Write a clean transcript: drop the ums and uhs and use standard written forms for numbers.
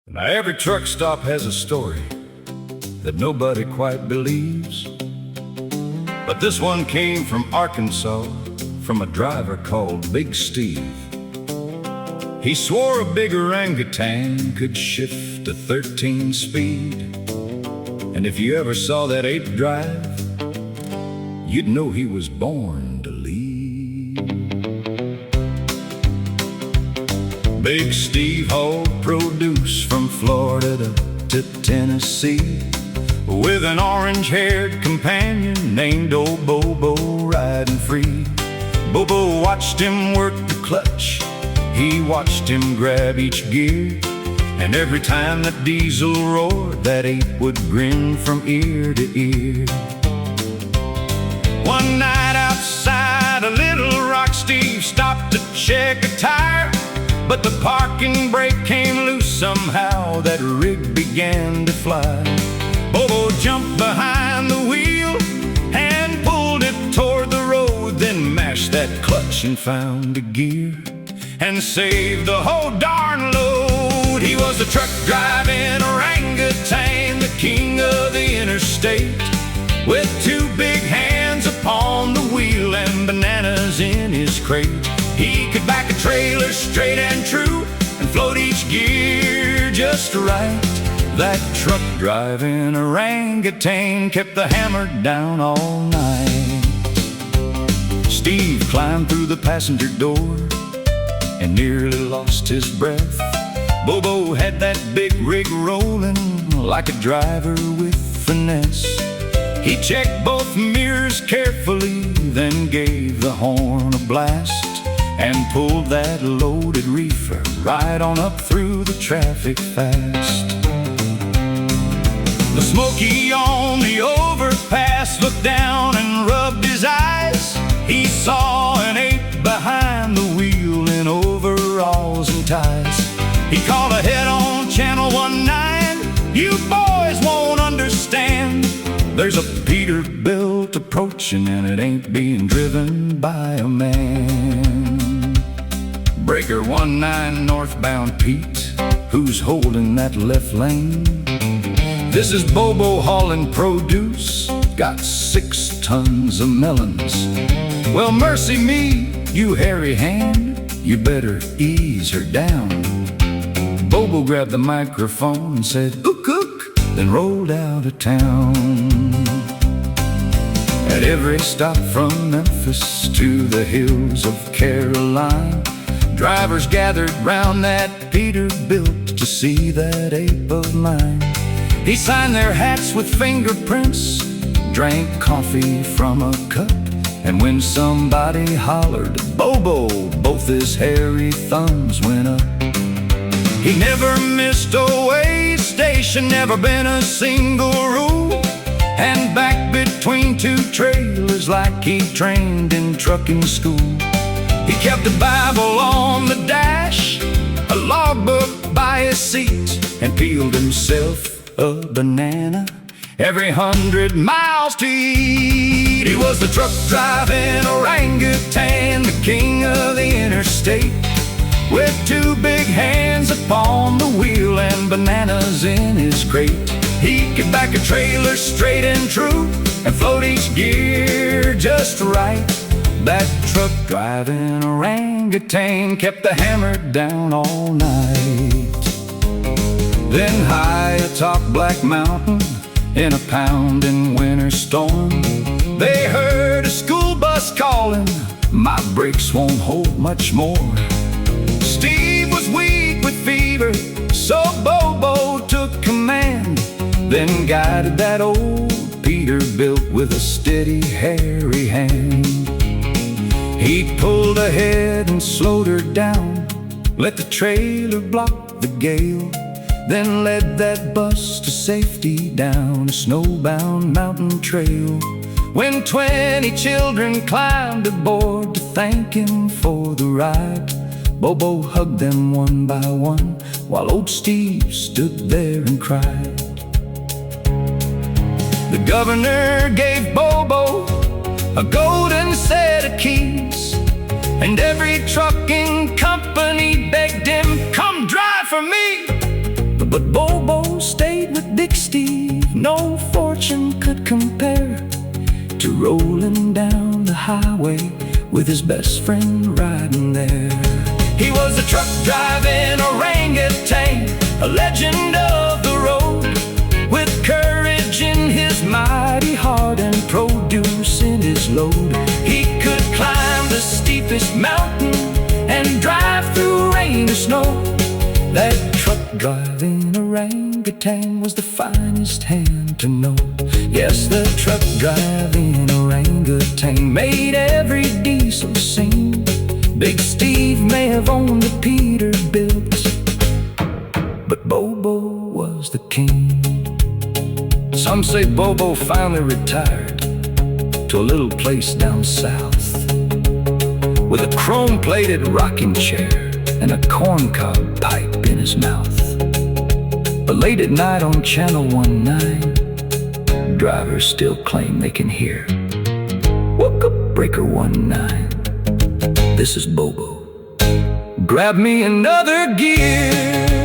Now every truck stop has a story that nobody quite believes, but this one came from Arkansas, from a driver called Big Steve. He swore a big orangutan could shift to 13 speed, and if you ever saw that ape drive, you'd know he was born to lead. Big Steve hauled produce from Florida to Tennessee, with an orange-haired companion named old BOBO riding free. BOBO watched him work the clutch, he watched him grab each gear, and every time that diesel roared, that ape would grin from ear to ear. One night outside of Little Rock, Steve stopped to check a tire, but the parking brake came loose somehow, that rig began to fly. BOBO jumped behind the wheel and pulled it toward the road, then mashed that clutch and found a gear, and saved the whole darn load. He was a truck driving orangutan, the king of the interstate, with two big hands upon the wheel and bananas in his crate. He could back a trailer straight and true and float each gear just right. That truck driving orangutan kept the hammer down all night. Steve climbed through the passenger door and nearly lost his breath. BOBO had that big rig rolling like a driver with finesse. He checked both mirrors carefully, then gave the horn a blast, and pulled that loaded reefer right on up through the traffic fast. The smoky on the overpass looked down and rubbed his eyes. He saw an ape behind the wheel in overalls and ties. He called ahead on channel 19, "You boys won't understand. There's a Peterbilt approaching and it ain't being driven by a man." Breaker 19 northbound Pete, who's holding that left lane? This is BOBO hauling produce, got 6 tons of melons. Well, mercy me, you hairy hand, you better ease her down. BOBO grabbed the microphone and said, "Ook, ook," then rolled out of town. At every stop from Memphis to the hills of Carolina, drivers gathered round that Peterbilt to see that ape of mine. He signed their hats with fingerprints, drank coffee from a cup, and when somebody hollered BOBO, both his hairy thumbs went up. He never missed a way station, never been a single rule, and back between 2 trailers like he trained in trucking school. He kept a Bible on the dash, a logbook by his seat, and peeled himself a banana every 100 miles to eat. He was the truck driving orangutan, the king of the interstate, with 2 big hands upon the wheel and bananas in his crate. He could back a trailer straight and true and float each gear just right. That truck driving orangutan kept the hammer down all night. Then high atop Black Mountain, in a pounding winter storm, they heard a school bus calling, "My brakes won't hold much more." Steve was weak with fever, so BOBO took command, then guided that old Peterbilt with a steady, hairy hand. He pulled ahead and slowed her down, let the trailer block the gale, then led that bus to safety down a snowbound mountain trail. When 20 children climbed aboard to thank him for the ride, BOBO hugged them one by one, while old Steve stood there and cried. The governor gave BOBO a golden set of keys, and every trucking company begged him, "Come drive for me." But But Bobo stayed with Big Steve. No fortune could compare to rolling down the highway with his best friend riding there. He was a truck driving orangutan, a legend of the road, with courage in his mighty heart and produce in his load. He could climb the steepest mountain and drive through rain or snow. That truck driving orangutan was the finest hand to know. Yes, the truck driving orangutan made every diesel sing. Big Steve may have owned the Peterbilt, but Bobo was the king. Some say Bobo finally retired to a little place down south, with a chrome-plated rocking chair and a corncob pipe in his mouth. But late at night on Channel 19, drivers still claim they can hear "Woke up breaker 19, this is Bobo, grab me another gear."